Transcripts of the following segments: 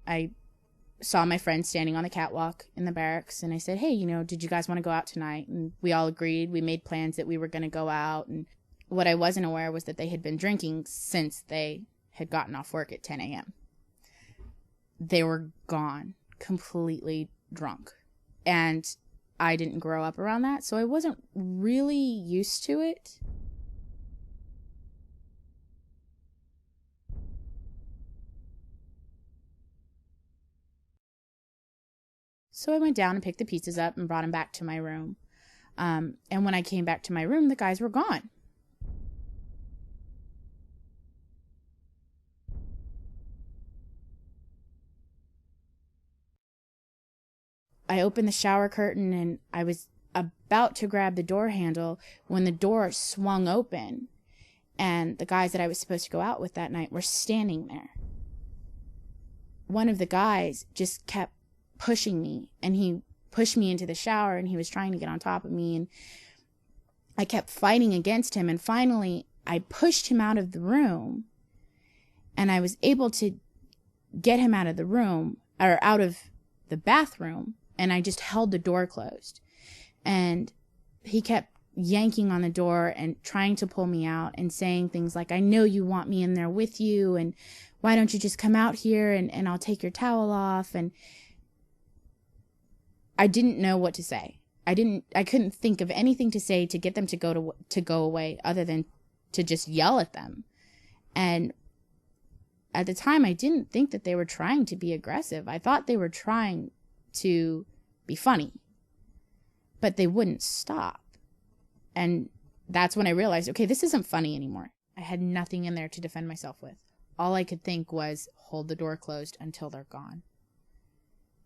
I saw my friend standing on the catwalk in the barracks, and I said, hey, did you guys want to go out tonight? And we all agreed. We made plans that we were going to go out. And what I wasn't aware was that they had been drinking since they had gotten off work at 10 a.m. They were gone, completely drunk. And I didn't grow up around that, so I wasn't really used to it. So I went down and picked the pizzas up and brought them back to my room. And when I came back to my room, the guys were gone. I opened the shower curtain and I was about to grab the door handle when the door swung open, and the guys that I was supposed to go out with that night were standing there. One of the guys just kept pushing me, and he pushed me into the shower, and he was trying to get on top of me, and I kept fighting against him, and finally I pushed him out of the room, and I was able to get him out of the room, or out of the bathroom, and I just held the door closed. And he kept yanking on the door and trying to pull me out and saying things like, I know you want me in there with you, and why don't you just come out here and I'll take your towel off. And I didn't know what to say. I couldn't think of anything to say to get them to go away other than to just yell at them. And at the time, I didn't think that they were trying to be aggressive. I thought they were trying to be funny, but they wouldn't stop. And that's when I realized, okay, this isn't funny anymore. I had nothing in there to defend myself with. All I could think was hold the door closed until they're gone.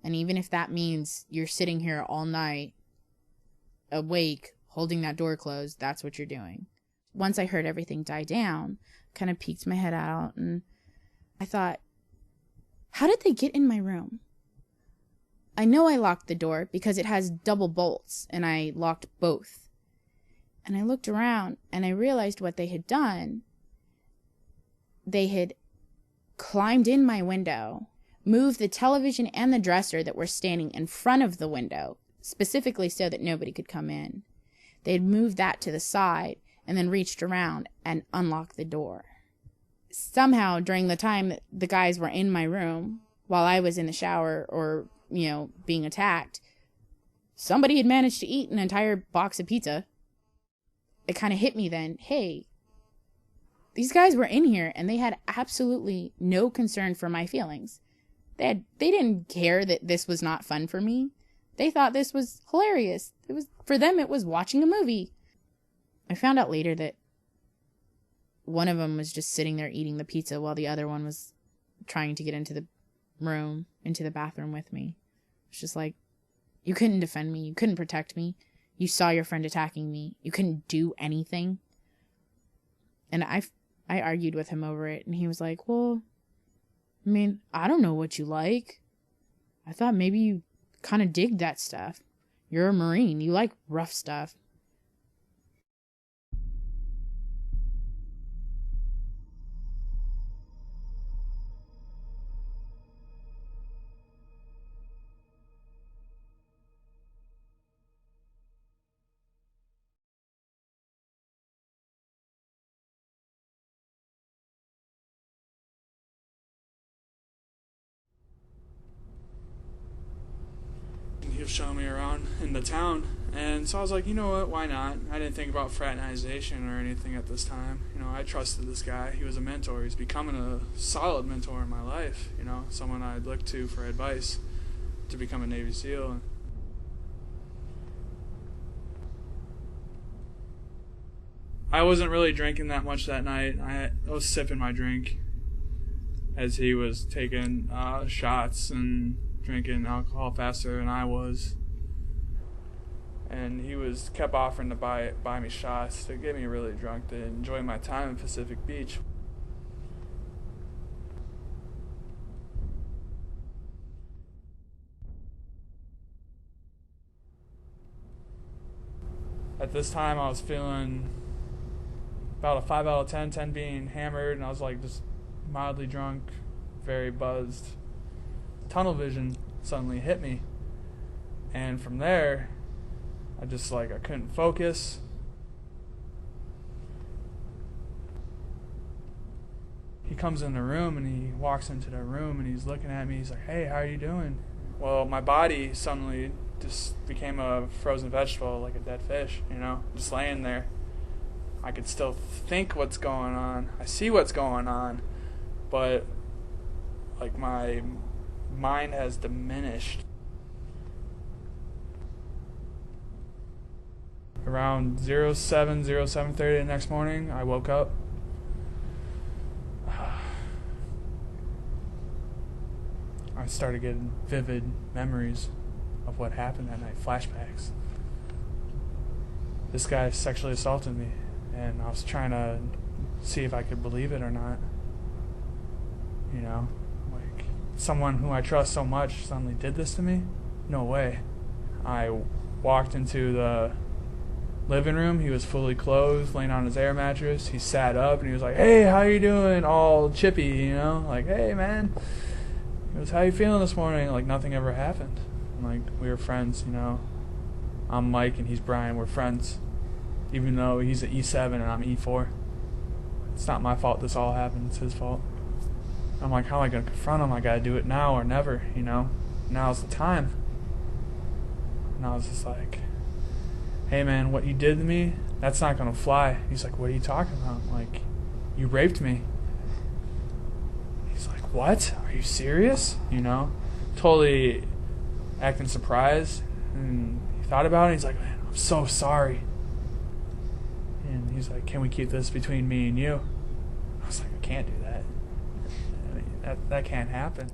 And even if that means you're sitting here all night awake, holding that door closed, that's what you're doing. Once I heard everything die down, kind of peeked my head out, and I thought, how did they get in my room? I know I locked the door because it has double bolts, and I locked both. And I looked around, and I realized what they had done. They had climbed in my window, moved the television and the dresser that were standing in front of the window, specifically so that nobody could come in. They had moved that to the side, and then reached around and unlocked the door. Somehow, during the time that the guys were in my room, while I was in the shower or, being attacked, somebody had managed to eat an entire box of pizza. It kind of hit me then, hey, these guys were in here and they had absolutely no concern for my feelings. They didn't care that this was not fun for me. They thought this was hilarious. For them, it was watching a movie. I found out later that one of them was just sitting there eating the pizza while the other one was trying to get into the bathroom with me. It's just like, you couldn't defend me. You couldn't protect me. You saw your friend attacking me. You couldn't do anything. And I argued with him over it, and he was like, well, I don't know what you like. I thought maybe you kind of dig that stuff. You're a Marine. You like rough stuff. He was showing me around in the town, and so I was like, you know what, why not? I didn't think about fraternization or anything at this time. I trusted this guy. He was a mentor. He's becoming a solid mentor in my life, someone I'd look to for advice to become a Navy SEAL. I wasn't really drinking that much that night. I was sipping my drink as he was taking shots and drinking alcohol faster than I was. And he kept offering to buy me shots to get me really drunk to enjoy my time in Pacific Beach. At this time, I was feeling about a 5 out of 10, 10 being hammered, and I was like just mildly drunk, very buzzed. tunnel vision suddenly hit me. And from there, I couldn't focus. He comes in the room and he walks into the room and he's looking at me. He's like, "Hey, how are you doing?" Well, my body suddenly just became a frozen vegetable, like a dead fish, just laying there. I could still think what's going on. I see what's going on, but like my mind has diminished. Around 07:30 the next morning, I woke up. I started getting vivid memories of what happened that night, flashbacks. This guy sexually assaulted me, and I was trying to see if I could believe it or not. Like someone who I trust so much suddenly did this to me? No way. I walked into the living room. He was fully clothed, laying on his air mattress. He sat up and he was like, "Hey, how you doing?" All chippy, like, "Hey, man." He goes, "How you feeling this morning?" Like nothing ever happened. And like we were friends, I'm Mike and he's Brian. We're friends. Even though he's an E7 and I'm E4. It's not my fault this all happened. It's his fault. I'm like, how am I going to confront him? I got to do it now or never, Now's the time. And I was just like, "Hey, man, what you did to me, that's not going to fly." He's like, "What are you talking about?" I'm like, "You raped me." He's like, "What? Are you serious?" Totally acting surprised. And he thought about it. He's like, "Man, I'm so sorry." And he's like, "Can we keep this between me and you?" I was like, "I can't do that. I mean, that can't happen."